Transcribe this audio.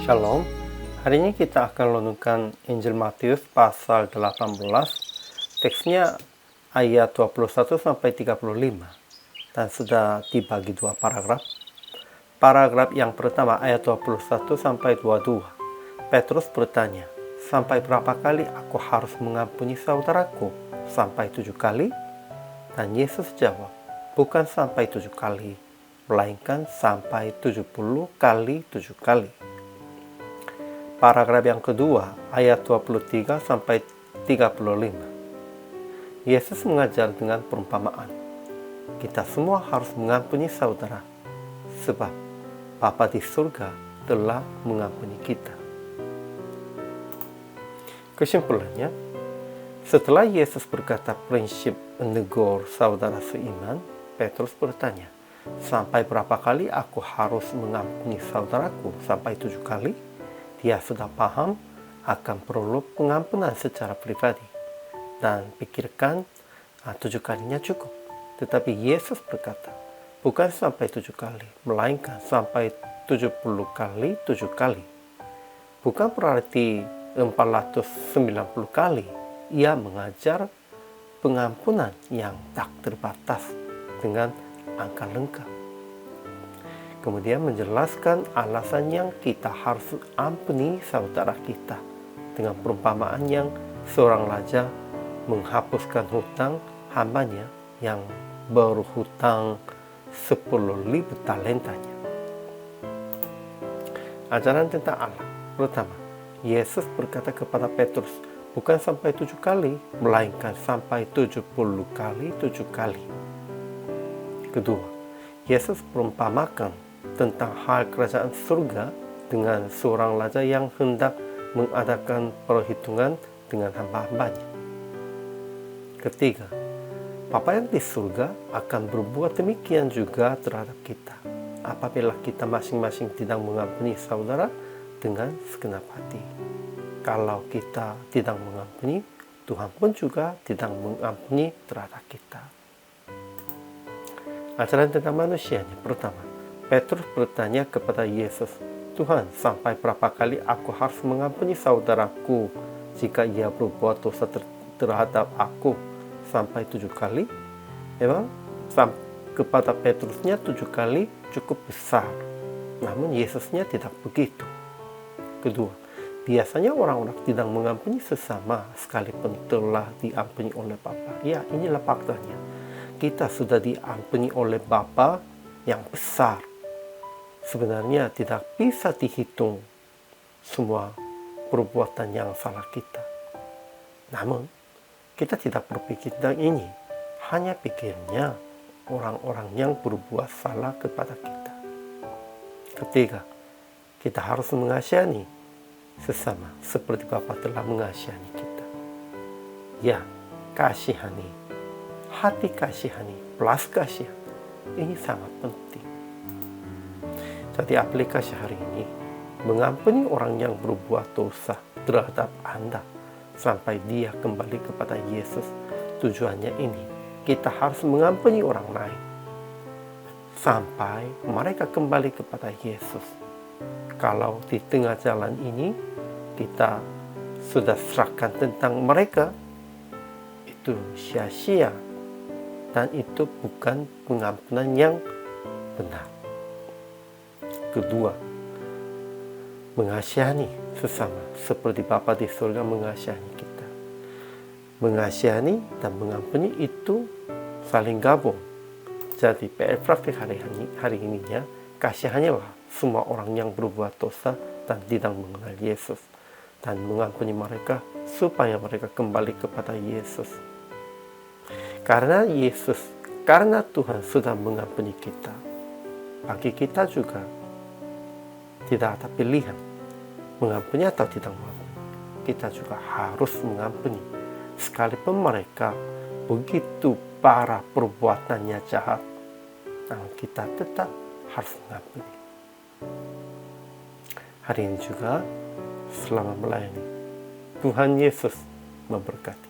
Shalom, hari ini kita akan renungkan Injil Matius pasal 18, teksnya ayat 21-35, dan sudah dibagi dua paragraf. Paragraf yang pertama ayat 21-22, Petrus bertanya, "Sampai berapa kali aku harus mengampuni saudaraku? Sampai 7 kali?" Dan Yesus jawab, "Bukan sampai 7 kali, melainkan sampai 70 kali 7 kali. Paragraf yang kedua, ayat 23-35. Yesus mengajar dengan perumpamaan. Kita semua harus mengampuni saudara, sebab Bapa di surga telah mengampuni kita. Kesimpulannya, setelah Yesus berkata prinsip menegur saudara seiman, Petrus bertanya, "Sampai berapa kali aku harus mengampuni saudaraku? Sampai 7 kali?" Dia sudah paham akan perlu pengampunan secara pribadi dan pikirkan 7 kalinya cukup. Tetapi Yesus berkata, bukan sampai 7 kali, melainkan sampai 70 kali 7 kali. Bukan berarti 490 kali. Ia mengajar pengampunan yang tak terbatas dengan angka lengkap. Kemudian menjelaskan alasan yang kita harus ampuni saudara kita dengan perumpamaan yang seorang raja menghapuskan hutang hambanya yang berhutang 10.000 talentanya. Ajaran tentang Allah. Pertama, Yesus berkata kepada Petrus, bukan sampai 7 kali, melainkan sampai 70 kali 7 kali. Kedua, Yesus perumpamakan tentang hal kerajaan surga dengan seorang raja yang hendak mengadakan perhitungan dengan hamba-hambanya. Ketiga, Bapa yang di surga akan berbuat demikian juga terhadap kita apabila kita masing-masing tidak mengampuni saudara dengan segenap hati. Kalau kita tidak mengampuni, Tuhan pun juga tidak mengampuni terhadap kita. Ajaran tentang manusianya. Pertama, Petrus bertanya kepada Yesus, "Tuhan, sampai berapa kali aku harus mengampuni saudaraku jika ia berbuat dosa terhadap aku? Sampai 7 kali?" Memang kepada Petrusnya 7 kali cukup besar, namun Yesusnya tidak begitu. Kedua, biasanya orang-orang tidak mengampuni sesama sekalipun telah diampuni oleh Bapa. Ya, inilah faktanya. Kita sudah diampuni oleh Bapa yang besar. Sebenarnya tidak bisa dihitung semua perbuatan yang salah kita. Namun, kita tidak berpikir tentang ini. Hanya pikirnya orang-orang yang berbuat salah kepada kita. Ketiga, kita harus mengasihani sesama seperti Bapa telah mengasihani kita. Ya, kasihani. Hati kasihani plus kasihan. Ini sangat penting. Jadi aplikasi hari ini, mengampuni orang yang berbuat dosa terhadap Anda sampai dia kembali kepada Yesus. Tujuannya ini, kita harus mengampuni orang lain sampai mereka kembali kepada Yesus. Kalau di tengah jalan ini kita sudah serahkan tentang mereka, itu sia-sia dan itu bukan pengampunan yang benar. Kedua, mengasihani sesama seperti Bapa di surga mengasihani kita. Mengasihani dan mengampuni itu saling gabung. Jadi PR praktik hari ininya, kasihanilah semua orang yang berbuat dosa dan tidak mengenal Yesus, dan mengampuni mereka supaya mereka kembali kepada Yesus. Karena Tuhan sudah mengampuni kita, bagi kita juga tidak ada pilihan mengampuni atau tidak mengampuni. Kita juga harus mengampuni sekalipun mereka begitu parah perbuatannya jahat, namun kita tetap harus mengampuni. Hari ini juga selama melayani, Tuhan Yesus memberkati.